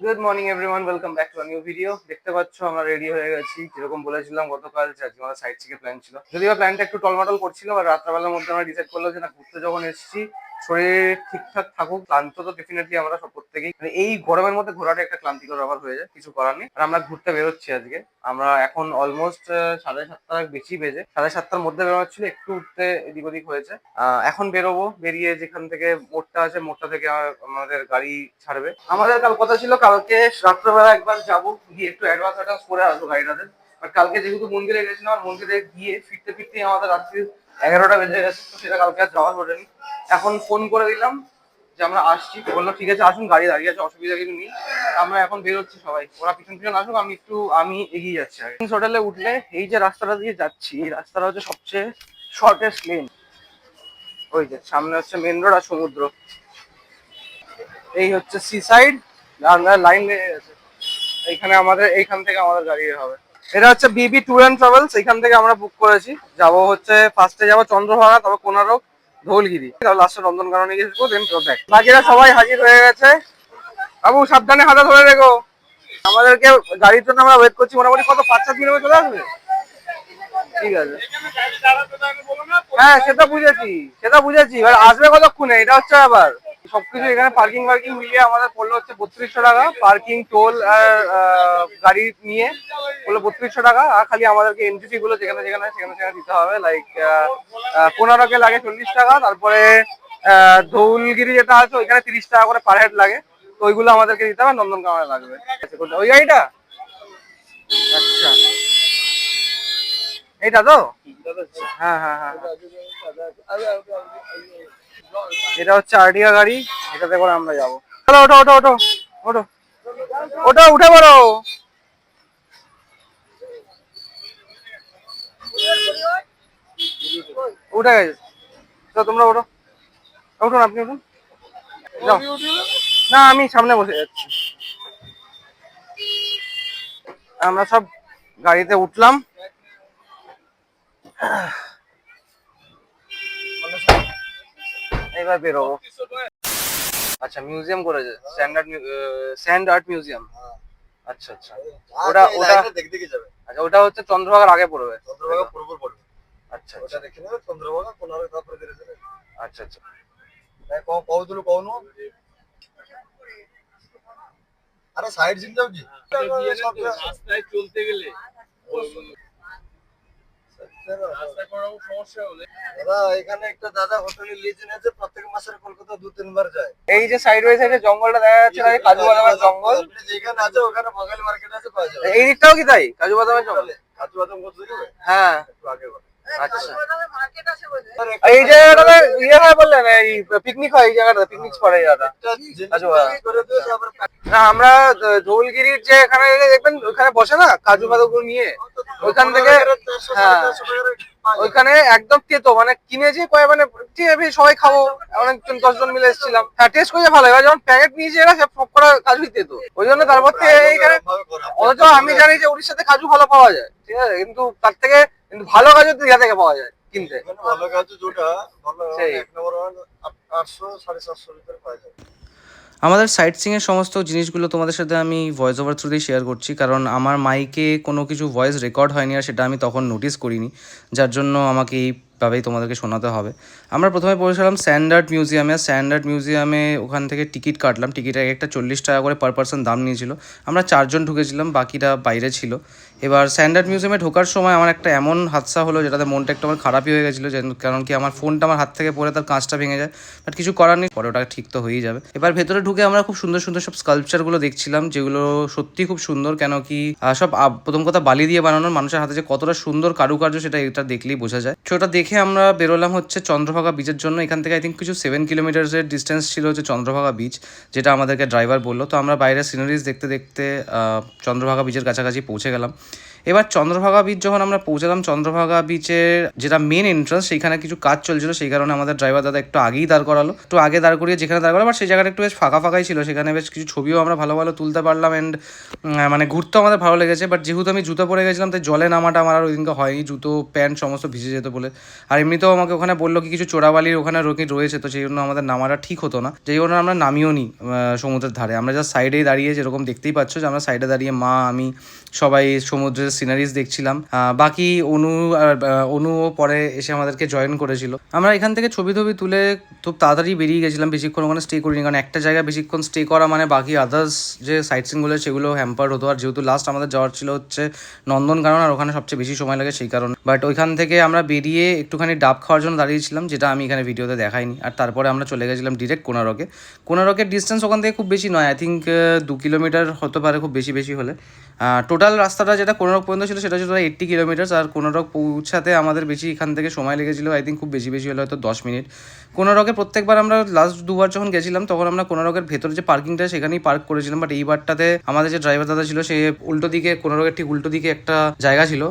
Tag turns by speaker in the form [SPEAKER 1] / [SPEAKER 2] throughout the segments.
[SPEAKER 1] Good morning everyone, welcome back to a new video. দেখতে পাচ্ছ আমরা রেডি হয়ে গেছি, যেরকম বলেছিলাম গতকাল যে আজকে আমাদের সাইড সিকে প্ল্যান ছিল। যদিও প্ল্যানটা একটু টলমাটল করছিল, আর রাত্রাবেলার মধ্যে আমরা ডিসাইড করলাম যে না, ঘুরতে যখন এসেছি শরীর ঠিকঠাক থাকুক। ক্লান্ত তো ডেফিনেটলি আমরা সব প্রত্যেকেই, মানে এই গরমের মধ্যে ঘোরাটা একটা ক্লান্তিকর ব্যাপার হয়ে যায়, কিছু করার নেই। আর আমরা ঘুরতে বেরোচ্ছি আজকে। আমরা এখন অলমোস্ট 7:30 বেশি বেজে, 7:30-র মধ্যে বেরোচ্ছিল, একটু উঠতে এদিক ওদিক হয়েছে। এখন বেরোবো, বেরিয়ে যেখান থেকে মোড়টা আছে মোড়টা থেকে আমাদের গাড়ি ছাড়বে। আমাদের কাল কথা ছিল কালকে রাত্রেবেলা একবার যাবো, গিয়ে একটু অ্যাডভান্স করে আসবো গাড়িটাতে। আর কালকে যেহেতু মন্দিরে গেছিলাম, আর মন্দিরে গিয়ে ফিরতে ফিরতেই আমাদের রাত্রি 11টা বেজে গেছে, তো সেটা কালকে আর যাওয়া হয়নি। এখন ফোন করে দিলাম যে আমরা আসছি, বললো ঠিক আছে আসুন, গাড়ি দাঁড়িয়ে আছে, অসুবিধা কিছু নেই। আমরা এখন বেরোচ্ছি সবাই, ওরা পিছন পিছন আসুক, আমি এগিয়ে যাচ্ছি। হোটেলে উঠলে এই যে রাস্তাটা দিয়ে যাচ্ছি, এই রাস্তাটা হচ্ছে সবচেয়ে শর্টেস্ট লেন। ওই যে সামনে হচ্ছে মেন রোড আর সমুদ্র, এই হচ্ছে সি সাইড। লাইন লেগে গেছে, এইখান থেকে আমাদের গাড়ি হবে। এটা হচ্ছে বিবি ট্যুর অ্যান্ড ট্রাভেলস, এইখান থেকে আমরা বুক করেছি। যাবো হচ্ছে ফার্স্টে যাবো চন্দ্রভাগা, তারপর কোনারক, ধৌলগিরি, তারপর লাস্টে নন্দনকাননে গিয়ে আসবো, দেন ব্যাক। বাকিরা সবাই হাজির হয়ে গেছে। বাবু সাবধানে হাতে ধরে রেখো। আমাদেরকে গাড়ির জন্য আমরা ওয়েট করছি মোটামুটি কত 5-7 মিনিট চলে আসবে। ঠিক আছে, হ্যাঁ সেটা বুঝেছি, এবার আসবে কতক্ষণে, এটা হচ্ছে আবার সবকিছু এখানে পার্কিং মিলিয়ে আমাদের পড়লো হচ্ছে 3200 টাকা। পার্কিং, টোল আর গাড়ি নিয়ে পড়লো 3200 টাকা। আর খালি আমাদেরকে এন্ট্রি ফি গুলো যেখানে যেখানে সেখানে সেখানে দিতে হবে। লাইক কোনারকে লাগে 40 টাকা, তারপরে ধৌলগিরি যেটা আছে ওইখানে 30 টাকা করে পার হেড লাগে, তো ওইগুলো আমাদেরকে দিতে হবে। নন্দনকাননে লাগবে ওই গাড়িটা। আচ্ছা, এইটা তো, হ্যাঁ হ্যাঁ হ্যাঁ, এটা হচ্ছে আর্টিকা গাড়ি, এটাতে করে আমরা যাবো। চলো ওঠো ওঠো ওঠো ওঠো ওঠো, উঠে পড়ো। উঠে গেছে তো, তোমরা ওঠো, উঠুন, আপনি উঠুন, যাও। না, আমি সামনে বসে যাচ্ছি। আমরা সব গাড়িতে উঠলাম, এবার বেরোবো। আচ্ছা, মিউজিয়াম করেছে, স্যান্ড আর্ট মিউজিয়াম। আচ্ছা আচ্ছা, ওটা ওটা দেখতে কি যাবে? আচ্ছা, ওটা হচ্ছে চন্দ্রভাগার আগে পড়বে, চন্দ্রভাগা পূর্ব পড়বে। আচ্ছা, ওটা দেখে নেবে, চন্দ্রভাগা কোনারক, তারপরে ধীরে ধীরে। আচ্ছা আচ্ছা, কৌতুলো কৌনো। আরে সাইড সিন যাও জি, রাস্তায় চলতে গেলে রাস্তায় কোনো সমস্যা হলে দাদা, এখানে একটা দাদা হোটেলে লিজ নিয়েছে, প্রত্যেক মাসে কলকাতা 2-3 বার যায়। এই যে সাইড বাই সাইডে জঙ্গলটা দেখা যাচ্ছে না, কাজু বাদামের জঙ্গল যেখানে আছে, ওখানে বাঙালি মার্কেট আছে, পাওয়া যাবে। এই দিকটাও কি তাই, কাজু বাদামের জঙ্গল? কাজু বাদাম কত দিবে? হ্যাঁ, একটু আগে বলে। আচ্ছা, এই জায়গাটাতে ইয়ে হয় বললেন, এই পিকনিক হয়, এই জায়গাটা পিকনিক স্পট, এই জায়গাটা। না, আমরা ধৌলগিরির যে এখানে দেখবেন ওখানে বসে না কাজু বাদাম নিয়ে, ওইখান থেকে, হ্যাঁ ওইখানে একদম তেতো, মানে কিনেছি কয়, মানে ঠিক আছে সবাই খাবো, অনেকজন 10 জন মিলে এসেছিলাম। হ্যাঁ, টেস্ট করে ভালো, এবার যখন প্যাকেট নিয়েছি এরা সব করা কাজুই তেতো, ওই জন্য তারপর থেকে এইখানে। অথচ আমি জানি যে উড়িষ্যাতে কাজু ভালো পাওয়া যায়, ঠিক আছে, কিন্তু তার থেকে কিন্তু ভালো কাজু ইয়া থেকে পাওয়া যায় কিনতে। ভালো কাজু যেটা ভালো, সেই 1 নম্বর 800-750 ভিতরে পাওয়া যায়।
[SPEAKER 2] আমাদের সাইট সিংয়ের সমস্ত জিনিসগুলো তোমাদের সাথে আমি ভয়েস ওভার থ্রুতেই শেয়ার করছি, কারণ আমার মাইকে কোনো কিছু ভয়েস রেকর্ড হয়নি, আর সেটা আমি তখন নোটিস করিনি, যার জন্য আমাকে এইভাবেই তোমাদেরকে শোনাতে হবে। আমরা প্রথমে পৌঁছালাম স্যান্ড আর্ট মিউজিয়ামে, ওখান থেকে টিকিট কাটলাম। টিকিটের একটা 40 টাকা করে পার পার্সন দাম নিয়েছিল। আমরা 4 জন ঢুকেছিলাম, বাকিরা বাইরে ছিল। এবার স্যান্ড আর্ট মিউজিয়ামে ঢোকার সময় আমার একটা এমন হাদসা হলো যেটাতে মনটা একটু আমার খারাপই হয়ে গেছিলো, কারণ কি আমার ফোনটা আমার হাত থেকে পড়ে তার কাঁচটা ভেঙে যায়। বাট কিছু করার নেই, পরে ওটা ঠিক তো হয়েই যাবে। এবার ভেতরে ঢুকে আমরা খুব সুন্দর সুন্দর সব স্কাল্পচারগুলো দেখছিলাম, যেগুলো সত্যি খুব সুন্দর। কেন কি সব প্রথম কথা বালি দিয়ে বানানোর, মানুষের হাতে যে কতটা সুন্দর কারুকার্য সেটা এটা দেখলেই বোঝা যায়। সেটা দেখে আমরা বেরোলাম হচ্ছে চন্দ্রভাগা বিচের জন্য। এখান থেকে আই থিঙ্ক কিছু 7 কিলোমিটার্সের ডিস্টেন্স ছিল হচ্ছে চন্দ্রভাগা বিচ, যেটা আমাদেরকে ড্রাইভার বললো। তো আমরা বাইরের সিনারিজ দেখতে দেখতে চন্দ্রভাগা বিচের কাছাকাছি পৌঁছে গেলাম। এবার চন্দ্রভাগা বিচ যখন আমরা পৌঁছালাম, চন্দ্রভাগা বিচের যেটা মেন এন্ট্রান্স, সেইখানে কিছু কাজ চলছিল, সেই কারণে আমাদের ড্রাইভার দাদা একটু আগেই দাঁড় করালো, একটু আগে দাঁড় করিয়ে যেখানে দাঁড় করালো, বাট সেই জায়গাটা একটু বেশ ফাঁকা ফাঁকাই ছিল, সেখানে বেশ কিছু ছবিও আমরা ভালো ভালো তুলতে পারলাম। অ্যান্ড মানে ঘুরতেও আমাদের ভালো লেগেছে। বাট যেহেতু আমি জুতো পরে গেছিলাম, তাই জলে নামাটা আমার আর ওই দিনকে হয়নি, জুতো প্যান্ট সমস্ত ভিজে যেত বলে আর এমনিতেও আমাকে ওখানে বললো কি কিছু চোরাবালির ওখানে রয়েছে, তো সেই জন্য আমাদের নামাটা ঠিক হতো না, যেই জন্য আমরা নামিও নি সমুদ্রের ধারে। আমরা জাস্ট সাইডেই দাঁড়িয়ে, যেরকম দেখতেই পাচ্ছ যে আমরা সাইডে দাঁড়িয়ে মা, আমি সবাই সমুদ্রের সিনারিজ দেখছিলাম। বাকি অনুও পরে এসে আমাদেরকে জয়েন করেছিল। আমরা এখান থেকে ছবি তুলে খুব তাড়াতাড়ি বেরিয়ে গেছিলাম, বেশিক্ষণ ওখানে স্টে করিনি, কারণ একটা জায়গায় বেশিক্ষণ স্টে করা মানে বাকি আদার্স যে সাইট সিনগুলো সেগুলো হ্যাম্পার হতো। আর যেহেতু লাস্ট আমাদের যাওয়ার ছিল হচ্ছে নন্দনকানন, আর ওখানে সবচেয়ে বেশি সময় লাগে সেই কারণে। বাট ওইখান থেকে আমরা বেরিয়ে একটুখানি ডাব খাওয়ার জন্য দাঁড়িয়েছিলাম, যেটা আমি এখানে ভিডিওতে দেখাইনি। আর তারপরে আমরা চলে গেছিলাম ডিরেক্ট কোনারকের ডিস্টেন্স ওখান থেকে খুব বেশি নয়, আই থিঙ্ক 2 কিলোমিটার হতে পারে খুব বেশি হলে। টোটাল রাস্তাটা যেটা কোনারক পর্যন্ত ছিল সেটা ছিল 80 কিলোমিটার। আর কোনারক পৌঁছাতে আমাদের বেশি এখান থেকে সময় লেগেছিল, আই থিঙ্ক খুব বেশি হলে হয়তো 10 মিনিট। কোনারকে প্রত্যেকবার আমরা লাস্ট 2বার যখন গেছিলাম তখন আমরা কোনারকের ভেতরে যে পার্কিংটা সেখানেই পার্ক করেছিলাম। বাট এইবারটাতে আমাদের যে ড্রাইভার দাদা ছিল সে উল্টো দিকে, কোনারকের ঠিক উল্টো দিকে একটা জায়গা ছিল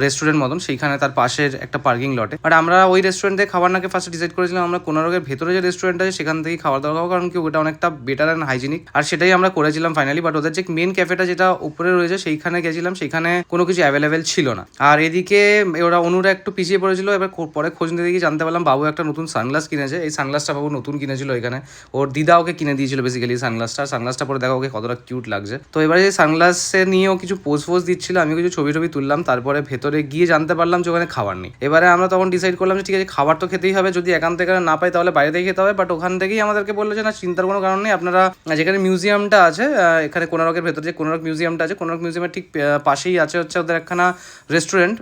[SPEAKER 2] রেস্টুরেন্ট মতন, সেইখানে তার পাশের একটা পার্কিং লটে। বাট আমরা ওই রেস্টুরেন্ট থেকে খাবার নাকে ফার্স্ট ডিসাইড করেছিলাম আমরা কোনারকের ভেতরে যে রেস্টুরেন্ট আছে সেখান থেকেই খাবার দাওয়া খাবো, কারণ কি ওটা অনেকটা বেটার অ্যান্ড হাইজিনিক। আর সেটাই আমরা করেছিলাম ফাইনালি। বাট ওদের যে মেন ক্যাফেটা যেটা উপরে রয়েছে সেইখানে গেছিলাম, সেখানে কোনো কিছু অ্যাভেলেবেল ছিল না। আর এদিকে ওরা অনুরা একটু পিছিয়ে পড়েছিল। এবার পরে খোঁজ নিতে গিয়ে জানতে পারলাম বাবু একটা নতুন সানগ্লাস কিনেছে। এই সানগ্লাসটা বাবু নতুন কিনেছিল এখানে, ওর দিদা ওকে কিনে দিয়েছিল বেসিক্যালি সানগ্লাসটা পরে দেখা ওকে কতটা কিউট লাগছে। তো এবারে যে সানগ্লাসে নিয়েও কিছু পোজ দিচ্ছিল, আমি কিছু ছবি তুললাম। তারপরে ভেতরে গিয়ে জানতে পারলাম যে ওখানে খাবার নেই। এবারে আমরা তখন ডিসাইড করলাম যে ঠিক আছে খাবার তো খেতেই হবে, যদি এখান থেকে না পাই তাহলে বাইরে থেকে খেতে হবে। বাট ওখান থেকেই আমাদেরকে বললো যে না, চিন্তার কোনো কারণ নেই, আপনারা যেখানে মিউজিয়ামটা আছে, এখানে কোনারকের ভেতরে যে কোনারক মিউজিয়ামটা আছে, কোনারক মিউজিয়ামের ঠিক পাশেই আছে হচ্ছে ওদের একখানা রেস্টুরেন্ট,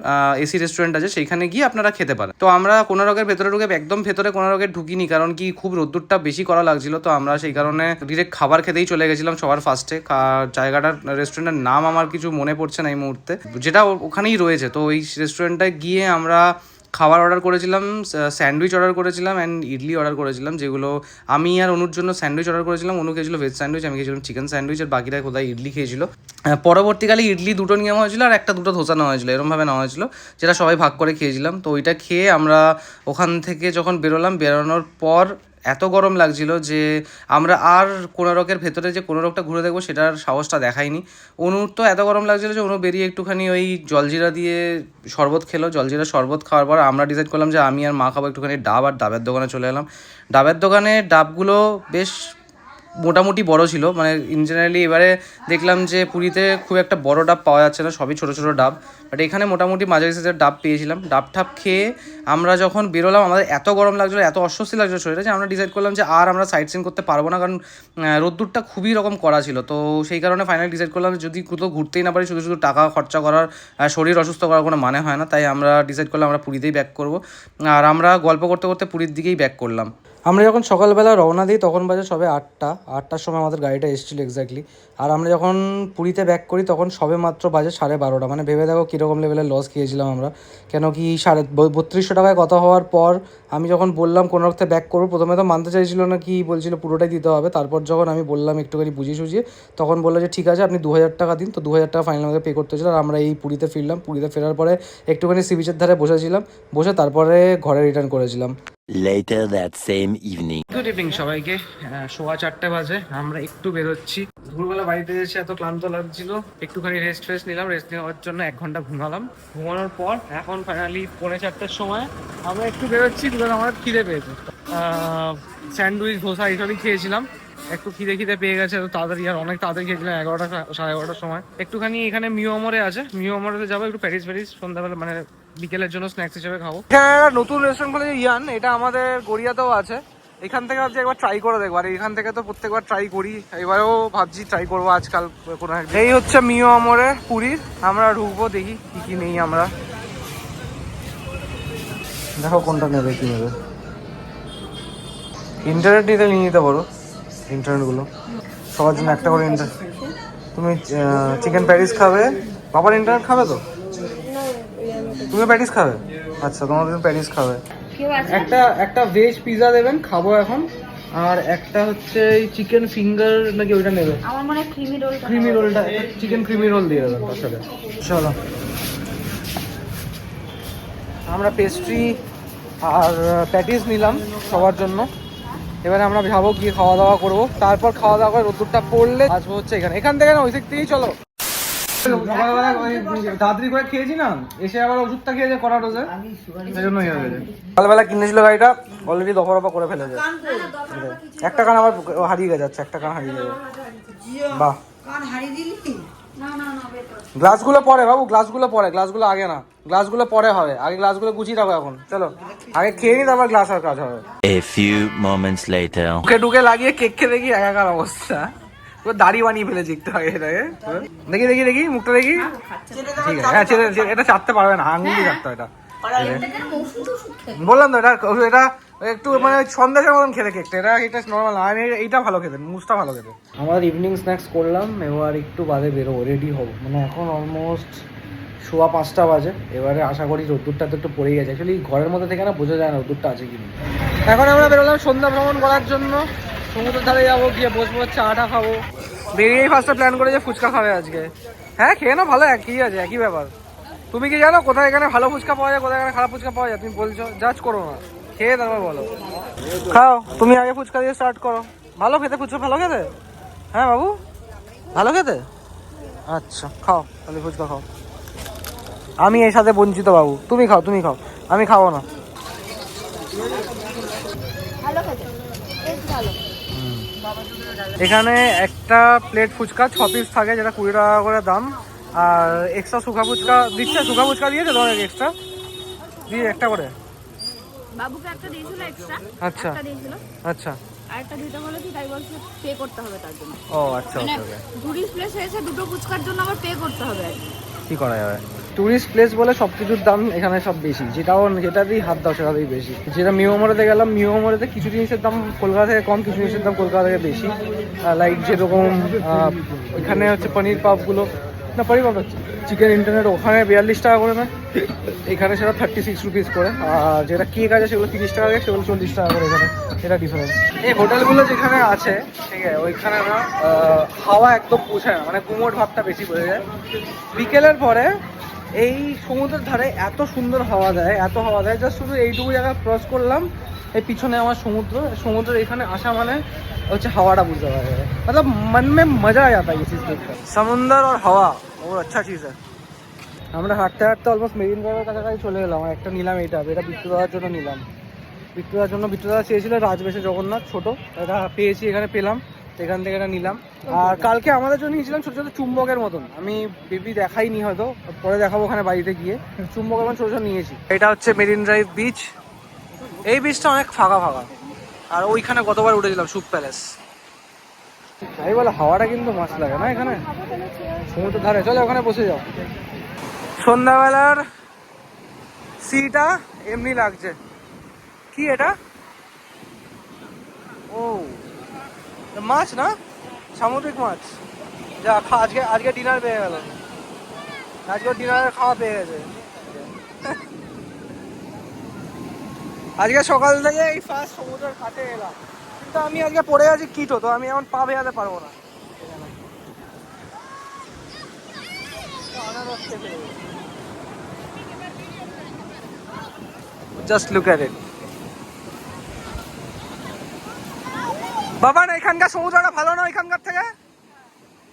[SPEAKER 2] এসি রেস্টুরেন্ট আছে, সেইখানে গিয়ে আপনারা খেতে পারেন। তো আমরা কোনারকের ভেতরে ঢুকে একদম ভেতরে কোনারকের ঢুকিনি, কারণ কি খুব রোদ্দুরটা বেশি করা লাগছিল। তো আমরা সেই কারণে ডিরেক্ট খাবার খেতেই চলে গেছিলাম সবার ফার্স্টে। জায়গাটার রেস্টুরেন্টের নাম আমার কিছু মনে পড়ছে না এই মুহূর্তে, যেটা ওখানেই রয়েছে। তো ওই রেস্টুরেন্টটায় গিয়ে আমরা খাবার অর্ডার করেছিলাম, স্যান্ডউইচ অর্ডার করেছিলাম অ্যান্ড ইডলি অর্ডার করেছিলাম, যেগুলো আমি আর অনুর জন্য স্যান্ডউইচ অর্ডার করেছিলাম, অনু খেয়েছিল ভেজ স্যান্ডউইচ, আমি খেয়েছিলাম চিকেন স্যান্ডউইচ, আর বাকিরা কোথায় ইডলি খেয়েছিল। পরবর্তীকালে ইডলি 2টো নেওয়া হয়েছিল আর 2টো ধোসা নেওয়া হয়েছিল, এরকমভাবে নেওয়া হয়েছিল, যেটা সবাই ভাগ করে খেয়েছিলাম। তো ওইটা খেয়ে আমরা ওখান থেকে যখন বেরোনোর পর এত গরম লাগছিল যে আমরা আর কোনারকের ভেতরে যে কোনারকটা ঘুরে দেখবো সেটার সাহসটা দেখাইনি। অনুর তো এত গরম লাগছিল যে অনু বেরিয়ে একটুখানি ওই জলজিরা দিয়ে শরবত খেলো। জলজিরা শরবত খাওয়ার পর আমরা ডিসাইড করলাম যে আমি আর মা খাবো একটুখানি ডাব, আর ডাবের দোকানে চলে এলাম। ডাবের দোকানে ডাবগুলো বেশ মোটামুটি বড় ছিল, মানে ইন জেনারেলি এবারে দেখলাম যে পুরীতে খুব একটা বড় ডাব পাওয়া যাচ্ছে না, সবই ছোটো ডাব। বাট এখানে মোটামুটি মাঝারি সাইজের ডাব পেয়েছিলাম। ডাব খেয়ে আমরা যখন বেরোলাম আমাদের এত গরম লাগছিলো, এত অস্বস্তি লাগছিলো শরীরে, যে আমরা ডিসাইড করলাম যে আর আমরা সাইট সিন করতে পারবো না, কারণ রোদ্দুরটা খুবই রকম করা ছিল। তো সেই কারণে ফাইনালি ডিসাইড করলাম যদি কোথাও ঘুরতেই না পারি, শুধু টাকা খরচা করার, শরীর অসুস্থ করার কোনো মানে হয় না। তাই আমরা ডিসাইড করলাম আমরা পুরীতেই ব্যাক করবো। আর আমরা গল্প করতে পুরীর দিকেই ব্যাক করলাম। আমরা যখন সকালবেলা রওনা দিই তখন বাজে সবে 8টার সময় আমাদের গাড়িটা এসেছিলো এক্স্যাক্টলি। আর আমরা যখন পুরীতে ব্যাক করি তখন সবে মাত্র বাজে 12:30। মানে ভেবে দেখো কীরকম লেভেলের লস খেয়েছিলাম আমরা। কেন কি 3200 টাকায় কথা হওয়ার পর আমি যখন বললাম কোনো রকতে ব্যাক করবো, প্রথমে তো মানতে চাইছিল না, কি বলছিল পুরোটাই দিতে হবে। তারপর যখন আমি বললাম একটুখানি বুঝিয়ে তখন বললো যে ঠিক আছে আপনি 2000 টাকা দিন। তো 2000 টাকা ফাইনাল আমাকে পে করতে হয়েছিল। আর আমরা এই পুরীতে ফিরলাম। পুরীতে ফেরার পরে একটুখানি সি বিচের ধারে বসে তারপরে ঘরে রিটার্ন করেছিলাম।
[SPEAKER 3] Later that same evening.
[SPEAKER 2] Good evening সবাইকে। 4:15 বাজে, আমরা একটু বেরোচ্ছি। দুপুরবেলা বাড়িতে এসে এত ক্লান্ত লাগছিল, একটুখানি রেস্ট নিলাম। রেস্ট নেওয়ার জন্য 1 ঘন্টা ঘুমালাম। ঘুমানোর পর এখন ফাইনালি 3:45-4টার সময় আমরা একটু বেরোচ্ছি, দুজন আমার খিদে পেয়েছে। স্যান্ডউইচ ধোসা এইসবই খেয়েছিলাম, একটু খিদে পেয়ে গেছে তাড়াতাড়ি, আর অনেক তাড়াতাড়ি খেয়েছিলাম 11টা 11:30 সময়। একটুখানি এখানে মিওমরে আছে, মিওমরে যাবো, একটু প্যারিস সন্ধ্যাবেলা মানে বিকেলের জন্য স্ন্যাক্স হিসেবে খাবো। এখানে নতুন রেস্টুরেন্ট খুলেছে ইয়ান, এটা আমাদের গড়িয়াতেও আছে। এখান থেকে ভাবছি একবার ট্রাই করে দেখবো। আর এখান থেকে তো প্রত্যেকবার ট্রাই করি, এবারেও ভাবছি ট্রাই করবো আজকাল কোনো একদিন। এই হচ্ছে মিওমরে পুরীর, আমরা ঢুকবো, দেখি কি নেই। আমরা দেখো কোনটা নেবে, কি নেবে। ইন্টারনেট নিতে নিয়ে নিতে পারো, ইন্টারনেটগুলো সবার জন্য একটা করে ইন্টারনেট। তুমি চিকেন প্যাটিস খাবে, বাবার ইন্টারনেট খাবে তো? তুমি প্যাটিস খাবে? আচ্ছা, তোমার তুমি প্যাটিস খাবে। একটা ভেজ পিজা দেবেন, খাবো এখন। আর একটা হচ্ছে চিকেন ফিঙ্গার নাকি ওইটা নেবে।
[SPEAKER 4] আমার মনে হয়
[SPEAKER 2] ক্রিমি রোলটা, চিকেন ক্রিমি রোল দিয়ে দেবেন তার সাথে। চলো, আমরা পেস্ট্রি আর প্যাটিস নিলাম সবার জন্য। এবারে আমরা যাবো গিয়ে খাওয়া দাওয়া করবো। তারপর খাওয়া দাওয়া করে রোদ্দুরটা পড়লে আসবো হচ্ছে এখান থেকে না ওই দিক থেকেই চলো।
[SPEAKER 1] সকালবেলা ওই তাড়াতাড়ি করে খেয়েছি না, এসে আবার ওষুধটা খেয়েছে কড়া ডোজে, সেই জন্যই হয়ে গেছে। সকালবেলা কিনেছিল গাড়িটা, অলরেডি দফা রফা করে ফেলেছে। একটা কান আবার হারিয়ে গেছে, একটা কান হারিয়ে গেছে। বাহ, গ্লাসগুলো পরে বাবু, গ্লাসগুলো পরে, গ্লাসগুলো আগে না, গ্লাসগুলো পরে হবে, আগে গ্লাসগুলো গুছিয়ে রাখো এখন। চলো আগে খেয়ে নি, তারপর গ্লাস আর কাজ হবে।
[SPEAKER 3] A few moments later.
[SPEAKER 1] মুখে টুকে লাগিয়ে কেক খেয়ে দেখি একাকার অবস্থা, পুরো দাড়ি বানিয়ে ফেলেছি একটু আগে এটাকে। দেখি দেখি দেখি মুখটা দেখি, ঠিক আছে। হ্যাঁ ছেড়ে, এটা চাটতে পারবে না, আঙুল দিয়ে চাটতে হয় এটা। বললাম তো এটা এটা একটু মানে সন্দেশের মতন খেতে কেকটা, এটা নর্মাল, আমি এইটা ভালো খেতে, মুসটা ভালো খেতে। আমরা ইভিনিং স্ন্যাক্স করলাম, এবার একটু বাদে বেরোবো, রেডি হবো, মানে এখন অলমোস্ট 5:15 বাজে। এবারে আশা করি রোদ্দুরটা তো একটু পড়েই গেছে, অ্যাকচুয়ালি ঘরের মধ্যে থেকে না বোঝা যায় না রোদ্দুরটা আছে কি না। এখন আমরা বেরোলাম সন্ধ্যা ভ্রমণ করার জন্য, সমুদ্রের ধারে যাবো, গিয়ে বসবো, চাটা খাবো। বেরিয়েই ফার্স্টে প্ল্যান করে যে ফুচকা খাবে আজকে। হ্যাঁ খেয়ে না, ভালো একই আছে, একই ব্যাপার। তুমি কি জানো কোথায় এখানে ভালো ফুচকা পাওয়া যায়, কোথায় এখানে খারাপ ফুচকা পাওয়া যায়? তুমি বলছো, জাজ করো না, খেয়ে তারপর বলো। খাও, তুমি আগে ফুচকা দিয়ে স্টার্ট করো। ভালো খেতে ফুচকা, ভালো খেতে? হ্যাঁ বাবু ভালো খেতে? আচ্ছা খাও, তাহলে ফুচকা খাও। আমি এর সাথে বঞ্চিত বাবু, তুমি খাও, তুমি খাও, আমি খাবো না। এখানে একটা প্লেট ফুচকা 6 পিস থাকে, যেটা 20 টাকা করে দাম। আর এক্সট্রা শুকা ফুচকা দিচ্ছে, শুকা ফুচকা দিয়েছে তোমাকে এক্সট্রা দিয়ে একটা করে।
[SPEAKER 4] বাবুকে একটা দিয়েছিল এক্সট্রা,
[SPEAKER 1] আচ্ছা
[SPEAKER 4] একটা দিয়েছিল,
[SPEAKER 1] আচ্ছা,
[SPEAKER 4] আরেকটা দিতে বলে কি তাই বলছে পে করতে হবে তার জন্য।
[SPEAKER 1] ও আচ্ছা,
[SPEAKER 4] মানে
[SPEAKER 1] ওকে ওকে।
[SPEAKER 4] টুরিস্ট প্লেস হয়েছে, দুটো ফুচকার জন্য আবার পে করতে হবে আর কি।
[SPEAKER 1] কি করা যাবে, টুরিস্ট প্লেস বলে সব কিছুর দাম এখানে সব বেশি, যেটাতেই হাত দাও সেটাতেই বেশি। যেটা মিওমোড়েতে গেলাম, মিওমোড়েতে কিছু জিনিসের দাম কলকাতা থেকে কম, কিছু জিনিসের দাম কলকাতা থেকে বেশি। লাইক যেরকম এখানে হচ্ছে পনির পাপগুলো, না পনির পাপ হচ্ছে চিকেন ইন্টারনেট, ওখানে 42 টাকা করে না, এখানে সেটা 36 রুপিস করে। আর যেটা কেক আছে সেগুলো 30 টাকা করে, সেগুলো 40 টাকা করে এখানে, এটা ডিফারেন্স। এই হোটেলগুলো যেখানে আছে ঠিক আছে, ওইখানে না হাওয়া একদম পৌঁছায় না, মানে গুমোট ভাবটা বেশি বোঝা যায়। বিকেলের পরে এই সমুদ্রের ধারে এত সুন্দর হাওয়া দেয়, এত হাওয়া দেয়, জাস্ট শুধু এইটুকু জায়গা ক্রস করলাম, এই পিছনে আমার সমুদ্রের এখানে আসা মানে হচ্ছে হাওয়াটা বুঝতে পারা যায়, मतलब मन में मजा आ जाता है ये चीज देखकर, समुंदर और हवा बहुत अच्छा चीज है। আমরা হাঁটতে হাঁটতে অলমোস্ট মেরিন ড্রাইভের কাছাকাছি চলে এলাম। একটা নিলাম, এটা বিট্টু দাদার জন্য নিলাম। বিট্টু দাদা চেয়েছিল রাজবেশে জগন্নাথ ছোট, এটা পেয়েছি, এখানে পেলাম, এখান থেকে এটা নিলাম। আর কালকে আমাদের জন্য নিয়েছিলাম ছোটো ছোটো চুম্বকের মতন, আমি বেবি দেখাইনি, হয়তো পরে দেখাবো ওখানে বাড়িতে গিয়ে। চুম্বকের মতন ছোটো ছোটো নিয়েছি। এটা হচ্ছে মেরিন ড্রাইভ বিচ, এই বিচটা অনেক ফাঁকা ফাঁকা। আর ওইখানে গতবার উঠেছিলাম সুপ প্যালেস। তাই বলে হাওয়াটা কিন্তু মাছ লাগে না এখানে সমুদ্রের ধারে। চলো ওখানে বসে যাও। সন্ধ্যাবেলার সিটা এমনি লাগছে। কি এটা? ও মাছ না, সামুদ্রিক মাছ। যা আজকে ডিনার পেয়ে গেল, আজকে ডিনারের খাওয়া পেয়ে গেছে। আজকে সকাল থেকে এই ফার্স্ট সমুদ্রের কাছে এলাম, কিন্তু আমি আজকে পড়ে আছি কিটো, তো আমি এখন পা ভেজাতে পারবো না। জাস্ট লুক এট ইট। বাবা না এখানকার সমুদ্রটা ভালো না এখানকার থেকে?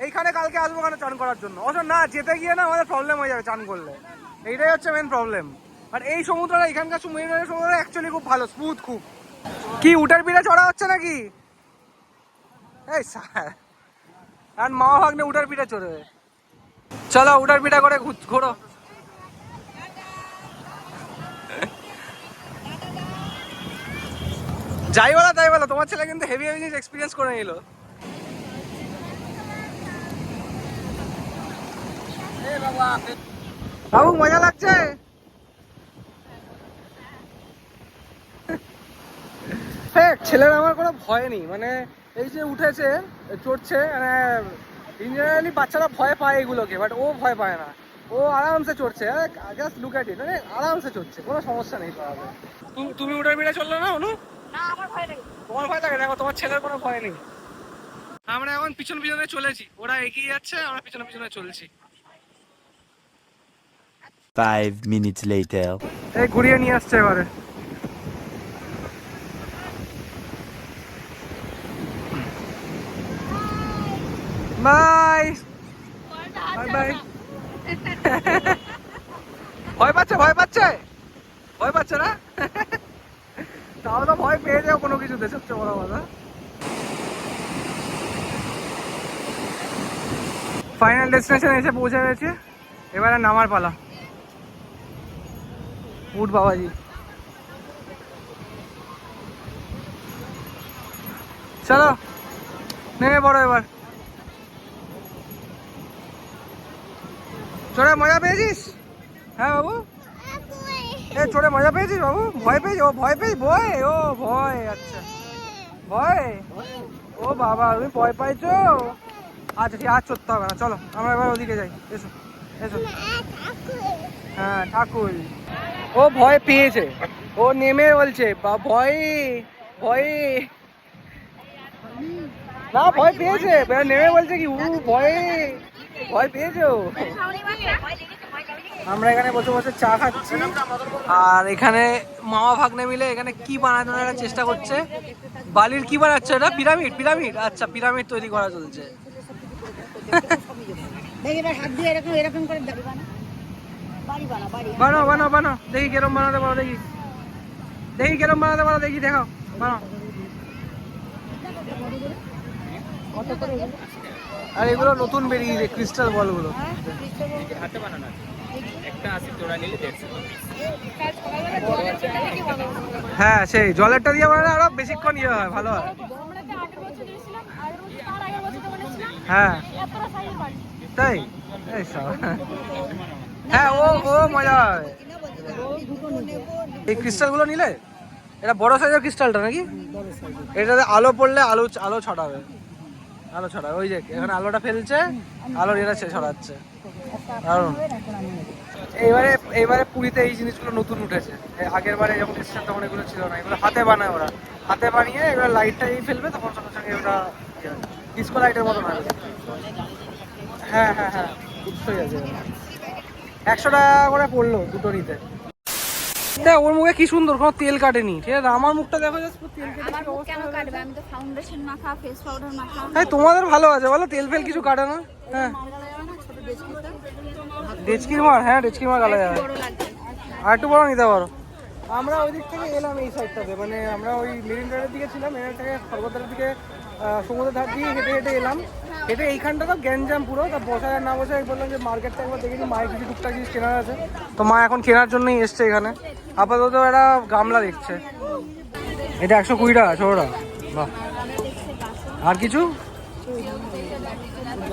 [SPEAKER 1] এইখানে কালকে আসবো কেন চান করার জন্য? অবশ্য না, যেতে গিয়ে না আমাদের প্রবলেম হয়ে যাবে চান করলে, এইটাই হচ্ছে মেন প্রবলেম। আর এই সমুদ্রটা, এখানকার সমুদ্র অ্যাকচুয়ালি খুব ভালো, স্মুথ খুব। কি উটের পিঠে চড়া হচ্ছে নাকি? এই স্যার, আর মা ভাগ্নে উটের পিঠে চড়বে। চলো উটের পিঠা করে ঘোরো। যাই বলো তাই বলো, তোমার ছেলে কিন্তু হেভি জিনিস এক্সপিরিয়েন্স করে নিল। বাবু মজা লাগছে? হ্যাঁ, ছেলের আমার কোনো ভয় নেই, মানে এই যে উঠেছে চড়ছে, মানে জেনারেলি বাচ্চারা ভয় পায় এগুলোকে, বাট ও ভয় পায় না, ও আরামসে চড়ছে। জাস্ট লুক এট ইট, মানে আরামসে চড়ছে, কোনো সমস্যা নেই পাবে। তুমি উঠার পিঠে চললে না অনু?
[SPEAKER 4] না আমার ভয় লাগে।
[SPEAKER 1] তোমার ভয় থাকে? দেখো তোমার ছেলের কোনো ভয় নেই। আমরা এখন পিছনে চলেছি, ওরা এগিয়ে যাচ্ছে, আমরা পিছনে চলছি।
[SPEAKER 3] 5 minutes later.
[SPEAKER 1] এই ঘুরিয়ে নিয়ে আসছে এবারে। Bye bye bye. পাচ্ছে ভয় পাচ্ছে ভয় পাচ্ছে না তাও তো ভয় পেয়ে যাও কোনো কিছুতে, সবচেয়ে বড় কথা। ফাইনাল ডেস্টিনেশন এসে পৌঁছে গেছে, এবারে নামার পালা। উঠ বাবাজি, চলো নেমে পড়ো এবার। চড়ে মজা পেয়েছিস? হ্যাঁ বাবু, এ চড়ে মজা পেয়েছিস বাবু? ভয় পেয়েছি? ও ভয় পেয়েছি, ভয়, ও ভয়, আচ্ছা ভয়। ও বাবা তুমি ভয় পাইছো? আচ্ছা ঠিক, আর চড়তে হবে না, চলো আমরা এবার ওদিকে যাই, এসো এসো। হ্যাঁ ঠাকুর, ও ভয় পেয়েছে, ও নেমে বলছে বা ভয় ভয়ে, না ভয় পেয়েছে, নেমে বলছে কি ভয়ে ভয় পেয়েছো। আমরা এখানে বসে বসে চা খাচ্ছি, আর এখানে মামা ভাগ্নে মিলে এখানে কি বানানোর একটা চেষ্টা করছে। বালির কি বানাচ্ছে এটা? পিরামিড? পিরামিড, আচ্ছা পিরামিড তৈরি করা চলছে। বানাও বানাও বানাও, দেখি কেরম বানাতে পারো, দেখি দেখি কেরম বানাতে পারো, দেখি দেখাও, বানাও। আর এগুলো নতুন বেরিয়েছে ক্রিস্টাল বলগুলো। হ্যাঁ সেই জলেরটা দিয়ে বানালে আরো বেশিক্ষণ ইয়ে হয়, ভালো হয়। হ্যাঁ তাই, এই শালা। হ্যাঁ ও ও মজা হয়। এই ক্রিস্টালগুলো নিলে, এটা বড় সাইজের ক্রিস্টালটা নাকি? এটাতে আলো পড়লে আলো আলো ছড়াবে, আলো ছড়াবে। ওই যে এখানে আলোটা ফেলছে, আলোর এরা ছড়াচ্ছে। দারুণ। এইবারে এইবারে পুরীতে এই জিনিসগুলো নতুন উঠেছে, আগের বারে যখন এসেছেন তখন এগুলো ছিল না। এগুলো হাতে বানায় ওরা, হাতে বানিয়ে এগুলো লাইটটা এই ফেলবে, তখন সঙ্গে সঙ্গে ওটা ডিসকো লাইটের মতন হবে। হ্যাঁ হ্যাঁ হ্যাঁ, বুঝতেই আছে। 100 টাকা করে পড়লো দুটো নিতে। দেখ ওর মুখে কি সুন্দর, কোনো তেল কাটেনি, ঠিক আছে? আমার মুখটা দেখো, জাস্ট তেল কেটে
[SPEAKER 4] আমার মুখ কেন কাটবে? আমি তো ফাউন্ডেশন মাখা, ফেস পাউডার মাখা।
[SPEAKER 1] হ্যাঁ তোমাদের ভালো আছে বলো, তেল ফেল কিছু কাটে না। হ্যাঁ ডেচকির মার, হ্যাঁ ডেচকির মার গালা যাবে,
[SPEAKER 4] বড় লাগবে।
[SPEAKER 1] আর একটু বড় নিতে পারো। আমরা ওই দিক থেকে এলাম এই সাইডটাতে, মানে আমরা ওই মেরিন ড্রাইভের দিকে ছিলাম, মেরিন থেকে সর্বদার দিকে সমুদ্রের ধার দিয়ে হেঁটে হেঁটে এলাম। হেঁটে এইখানটা তো গ্যাঞ্জাম পুরো, তা বসায় আর না বসে বললাম যে মার্কেটটা একবার দেখে মায়ের কিছু টুকটাক জিনিস কেনার আছে, তো মা এখন কেনার জন্যই এসছে এখানে। আপাতত একটা গামলা দেখছে, এটা 120 টাকা ছোটটা। বাহ, আর কিছু?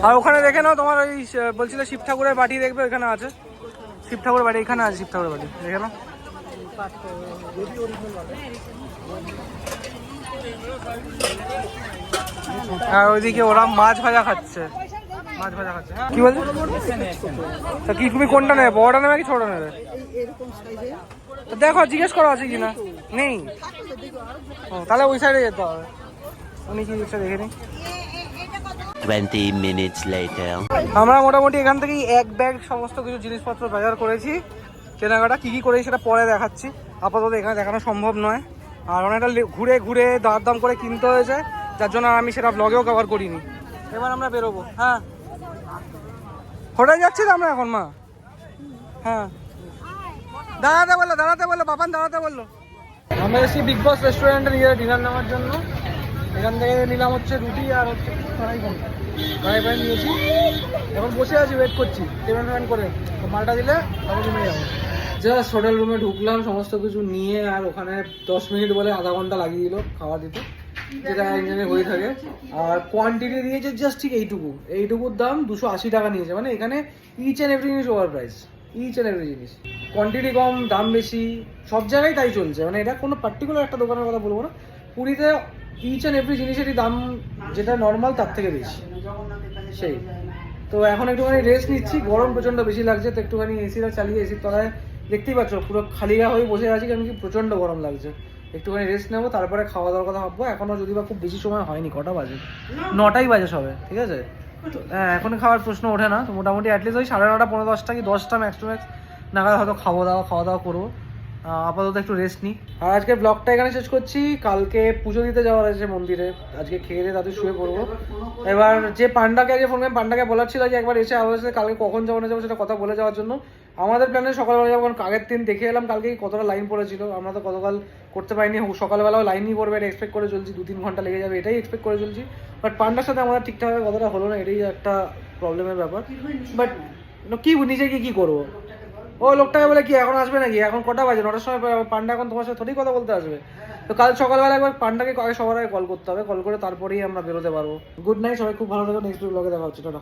[SPEAKER 1] আর ওখানে দেখে নাও, তোমার ওই বলছিল শিব ঠাকুরের বাটি দেখবে, ওইখানে আছে শিব ঠাকুরের বাটি, এখানে আছে শিব ঠাকুরের বাটি, দেখে নাও। আর ওইদিকে ওরা মাছ ভাজা খাচ্ছে, মাছ ভাজা খাচ্ছে। কি বলছো? তা কি তুমি কোনটা নেবে, বড়টা নেবে কি ছোটটা নেবে? দেখো জিজ্ঞেস করা আছে কিনা, নেই? ও তাহলে ওই সাইডে যেতে হবে, উনি কি রিক্সা দেখে নি।
[SPEAKER 3] 20 minutes later.
[SPEAKER 1] আমরা মোটামুটি এখান থেকেই এক ব্যাগ সমস্ত কিছু জিনিসপত্র বাজার করেছি। কেনাকাটা কী কী করেছি সেটা পরে দেখাচ্ছি, আপাতত এখানে দেখানো সম্ভব নয়। আর অনেকটা ঘুরে ঘুরে দাম করে কিনতে হয়েছে, যার জন্য আমি সেটা ব্লগেও কভার করিনি। এবার আমরা বেরোবো। হ্যাঁ হোটেল যাচ্ছি তো আমরা এখন, মা। হ্যাঁ দাঁড়াতে বললো বাবান, দাঁড়াতে বললো। আমরা এসেছি বিগ বস রেস্টুরেন্টে নিজের ডিনার নেওয়ার জন্য। এখান থেকে নিলাম হচ্ছে রুটি আর হচ্ছে কড়াই পানি নিয়েছি। এখন বসে আছি, ওয়েট করছি পেমেন্ট করে, তো মালটা দিলে আমি রুমে যাবো। জাস্ট হোটেল রুমে ঢুকলাম, সমস্ত কিছু নিয়ে, আর ওখানে 10 মিনিট বলে আধা ঘন্টা লাগিয়ে দিল খাওয়া দিতে, যেটা একজনে হয়ে থাকে। আর কোয়ান্টিটি দিয়েছে জাস্ট ঠিক এইটুকুর দাম 280 টাকা নিয়েছে। মানে এখানে ইচ অ্যান্ড এভরি জিনিস over price, each and every জিনিস। কোয়ান্টিটি কম, দাম বেশি, সব জায়গায় তাই চলছে। মানে এটা কোনো পার্টিকুলার একটা দোকানের কথা বলবো না, পুরীতে ইচ অ্যান্ড এভরি জিনিসেরই দাম যেটা নর্মাল তার থেকে বেশি সেই। তো এখন একটুখানি রেস্ট নিচ্ছি, গরম প্রচণ্ড বেশি লাগছে, তো একটুখানি এসিটা চালিয়ে এসির তলায় দেখতেই পাচ্ছ পুরো খালি গা হয়ে বসে আছি, কারণ কি প্রচণ্ড গরম লাগছে। একটুখানি রেস্ট নেবো, তারপরে খাওয়া দাওয়ার কথা ভাববো। এখনও যদি বা খুব বেশি সময় হয়নি, কটা বাজে? 9টাই বাজে সবে, ঠিক আছে? তো হ্যাঁ এখন খাওয়ার প্রশ্ন ওঠে না, তো মোটামুটি অ্যাটলিস্ট ওই 9:30 পৌনে 10টা কি 10টা ম্যাক্স টু ম্যাক্স নাগাদ হয়তো খাওয়া দাওয়া করবো। আপাতত একটু রেস্ট নিই। আর আজকে ব্লগটা এখানে শেষ করছি। কালকে পুজো দিতে যাওয়ার আছে মন্দিরে, আজকে খেয়ে দিয়ে তাদের শুয়ে পড়বো। এবার যে পান্ডাকে আগে ফোন করে, পান্ডাকে বলার ছিল যে একবার এসে আবার কালকে কখন যাবো না যাবো সেটা কথা বলে যাওয়ার জন্য।
[SPEAKER 5] আমাদের প্ল্যানে সকালবেলা যখন আগের দিন দেখে এলাম কালকেই কতটা লাইন পড়েছিল, আমরা তো গতকাল করতে পারিনি, সকালবেলাও লাইনই পড়বে এটা এক্সপেক্ট করে চলছি, 2-3 ঘন্টা লেগে যাবে এটাই এক্সপেক্ট করে চলছি। বাট পান্ডার সাথে আমাদের ঠিকঠাকভাবে কতটা হলো না, এটাই একটা প্রবলেমের ব্যাপার। বাট কি নিজে কি করবো, ও লোকটাকে বলে কি এখন আসবে নাকি, এখন কটা বাজে 9টার সময়, পান্ডা এখন তোমার সাথে থোড়ি কথা বলতে আসবে। তো কাল সকালবেলা একবার পান্ডাকে আগে সবার আগে কল করতে হবে, কল করে তারপরেই আমরা বেরোতে পারবো। গুড নাইট, সবাই খুব ভালো থাকো, নেক্সট ব্লগে দেখা হচ্ছে, টাটা।